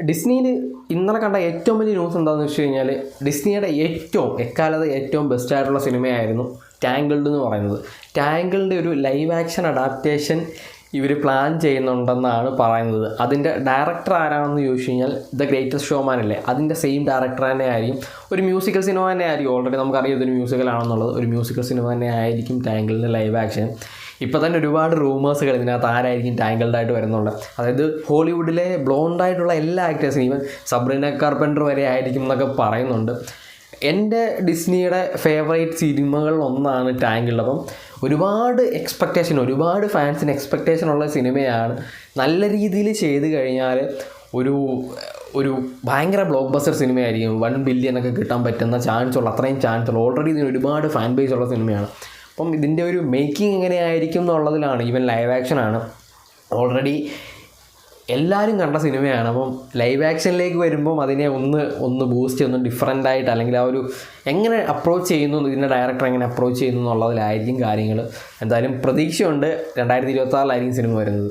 ഡിസ്നിയിൽ ഇന്നലെ കണ്ട ഏറ്റവും വലിയ ന്യൂസ് എന്താണെന്ന് വെച്ച് കഴിഞ്ഞാൽ ഡിസ്നിയുടെ എക്കാലത്ത് ഏറ്റവും ബെസ്റ്റായിട്ടുള്ള സിനിമയായിരുന്നു ടാങ്കിൾഡ് എന്ന് പറയുന്നത്. ടാങ്കിളിൻ്റെ ഒരു ലൈവ് ആക്ഷൻ അഡാപ്റ്റേഷൻ ഇവർ പ്ലാൻ ചെയ്യുന്നുണ്ടെന്നാണ് പറയുന്നത്. അതിൻ്റെ ഡയറക്ടർ ആരാണെന്ന് ചോദിച്ചു കഴിഞ്ഞാൽ ദ ഗ്രേറ്റസ്റ്റ് ഷോമാൻ അല്ലേ, അതിൻ്റെ സെയിം ഡയറക്ടർ തന്നെ ആയിരിക്കും. ഒരു മ്യൂസിക്കൽ സിനിമ തന്നെ ആയിരിക്കും. ഓൾറെഡി നമുക്കറിയാം ഇതൊരു മ്യൂസിക്കലാണെന്നുള്ളത്. ഒരു മ്യൂസിക്കൽ സിനിമ തന്നെ ആയിരിക്കും ടാങ്കിളിൻ്റെ ലൈവ് ആക്ഷൻ. ഇപ്പോൾ തന്നെ ഒരുപാട് റൂമേഴ്സുകൾ ഇതിനകത്ത് ആരായിരിക്കും ടാങ്കിൾഡായിട്ട് വരുന്നുണ്ട്. അതായത് ഹോളിവുഡിലെ ബ്ലോണ്ടായിട്ടുള്ള എല്ലാ ആക്ടേഴ്സിനും, ഈവൻ സബ്രീന കാർപെൻറ്റർ വരെ ആയിരിക്കും എന്നൊക്കെ പറയുന്നുണ്ട്. എൻ്റെ ഡിസ്നിയുടെ ഫേവറേറ്റ് സിനിമകളിൽ ഒന്നാണ് ടാങ്കിൾഡ്. അപ്പം ഒരുപാട് ഫാൻസിന് എക്സ്പെക്റ്റേഷൻ ഉള്ള സിനിമയാണ്. നല്ല രീതിയിൽ ചെയ്ത് കഴിഞ്ഞാൽ ഒരു ഭയങ്കര ബ്ലോക്ക് ബസ്റ്റർ സിനിമയായിരിക്കും. 1 ബില്യൺ കിട്ടാൻ പറ്റുന്ന അത്രയും ചാൻസ് ഉള്ള, ഓൾറെഡി ഇതിന് ഒരുപാട് ഫാൻ ബേസ് ഉള്ള സിനിമയാണ്. അപ്പം ഇതിൻ്റെ ഒരു മേക്കിംഗ് എങ്ങനെയായിരിക്കും എന്നുള്ളതിലാണ്. ഈവൻ ലൈവ് ആക്ഷനാണ്, ഓൾറെഡി എല്ലാവരും കണ്ട സിനിമയാണ്. അപ്പം ലൈവ് ആക്ഷനിലേക്ക് വരുമ്പം അതിനെ ഒന്ന് ബൂസ്റ്റ് ചെയ്യുന്നു, ഡിഫറൻ്റ് ആയിട്ട്, അല്ലെങ്കിൽ ആ ഒരു എങ്ങനെ അപ്രോച്ച് ചെയ്യുന്നു, ഇതിൻ്റെ ഡയറക്ടർ എങ്ങനെ അപ്രോച്ച് ചെയ്യുന്നു എന്നുള്ളതിലായിരിക്കും കാര്യങ്ങൾ. എന്തായാലും പ്രതീക്ഷയുണ്ട് 2026 സിനിമ വരുന്നത്.